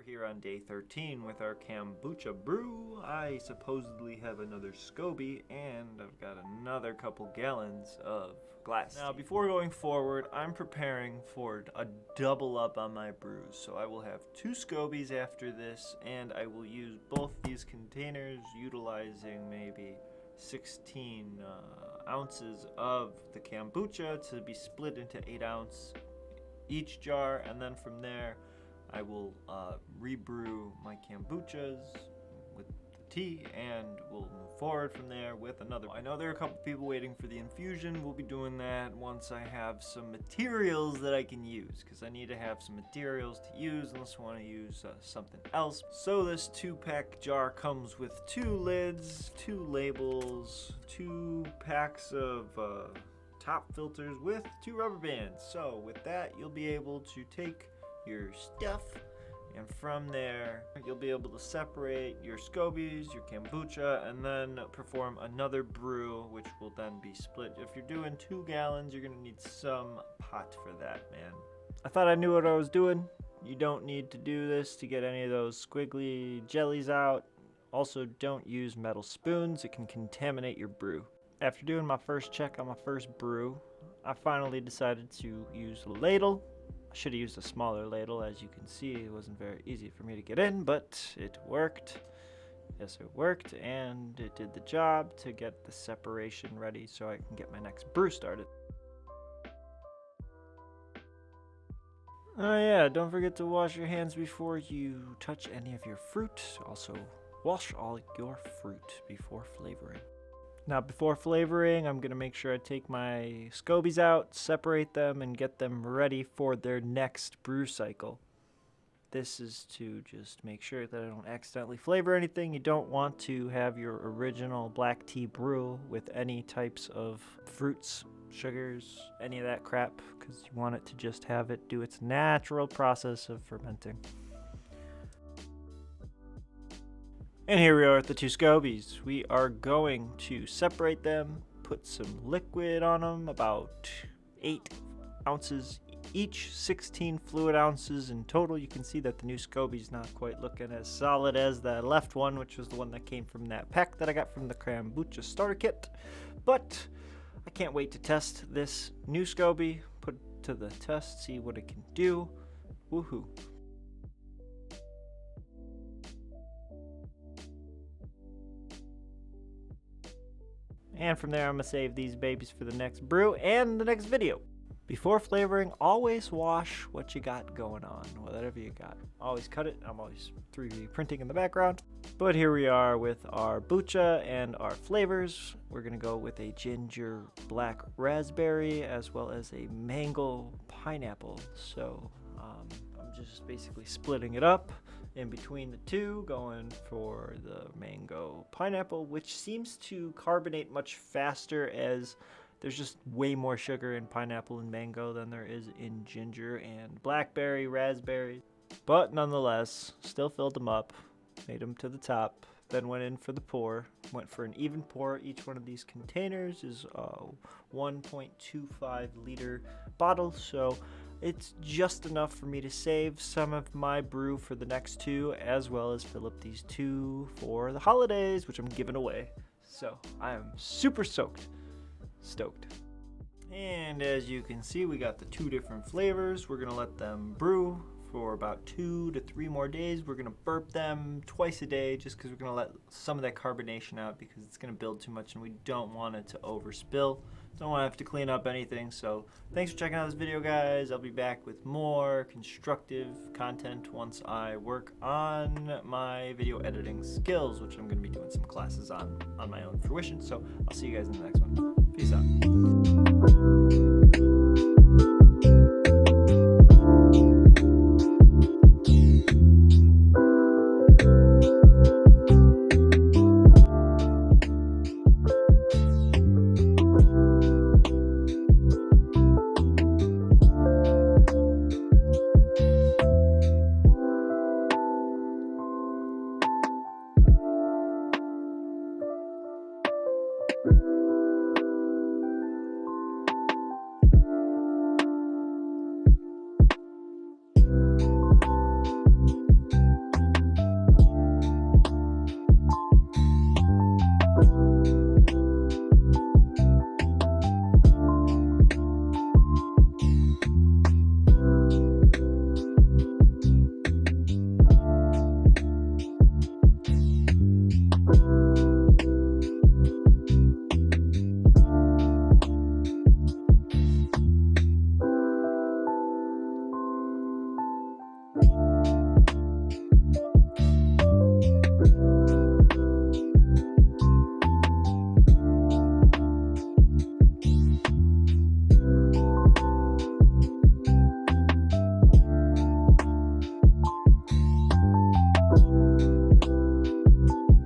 We're here on day 13 with our Kombucha brew. I supposedly have another SCOBY, and I've got another couple gallons of glass. Now, before going forward, I'm preparing for a double up on my brews. So I will have 2 SCOBYs after this, and I will use both these containers, utilizing maybe 16 ounces of the Kombucha to be split into 8-ounce each jar, and then from there I will rebrew my kombuchas with the tea, and we'll move forward from there with another. I know there are a couple people waiting for the infusion. We'll be doing that once I have some materials that I can use, because I need to have some materials to use unless I want to use something else. So this 2-pack jar comes with 2 lids, 2 labels, 2 packs of top filters with 2 rubber bands. So with that, you'll be able to take your stuff, and from there you'll be able to separate your SCOBYs, your kombucha, and then perform another brew, which will then be split. If you're doing 2 gallons, you're gonna need some pot for that, man. I thought I knew what I was doing. You don't need to do this to get any of those squiggly jellies out. Also, don't use metal spoons. It can contaminate your brew. After doing my first check on my first brew, I finally decided to use a ladle. I should have used a smaller ladle. As you can see, it wasn't very easy for me to get in, but it worked. Yes, it worked, and it did the job to get the separation ready so I can get my next brew started. Oh yeah, don't forget to wash your hands before you touch any of your fruit. Also, wash all your fruit before flavoring. Now, before flavoring, I'm going to make sure I take my SCOBYs out, separate them, and get them ready for their next brew cycle. This is to just make sure that I don't accidentally flavor anything. You don't want to have your original black tea brew with any types of fruits, sugars, any of that crap, because you want it to just have it do its natural process of fermenting. And here we are at the 2 SCOBYs. We are going to separate them, put some liquid on them, about 8 ounces each, 16 fluid ounces in total. You can see that the new SCOBY's not quite looking as solid as the left one, which was the one that came from that pack that I got from the Kombucha starter kit. But I can't wait to test this new SCOBY, put it to the test, see what it can do. Woohoo. And from there, I'm going to save these babies for the next brew and the next video. Before flavoring, always wash what you got going on, whatever you got. Always cut it. I'm always 3D printing in the background. But here we are with our kombucha and our flavors. We're going to go with a ginger black raspberry as well as a mango pineapple. So I'm just basically splitting it up in between the 2, going for the mango pineapple, which seems to carbonate much faster, as there's just way more sugar in pineapple and mango than there is in ginger and blackberry, raspberry. But nonetheless, still filled them up, made them to the top, then went in for the pour, went for an even pour. Each one of these containers is a 1.25 liter bottle, so it's just enough for me to save some of my brew for the next 2, as well as fill up these 2 for the holidays, which I'm giving away. So I am super stoked. And as you can see, we got the 2 different flavors. We're gonna let them brew for about 2 to 3 more days. We're gonna burp them twice a day, just because we're gonna let some of that carbonation out, because it's gonna build too much and we don't want it to overspill. Don't want to have to clean up anything. So thanks for checking out this video, guys. I'll be back with more constructive content once I work on my video editing skills, which I'm going to be doing some classes on my own fruition. So I'll see you guys in the next one. Peace out.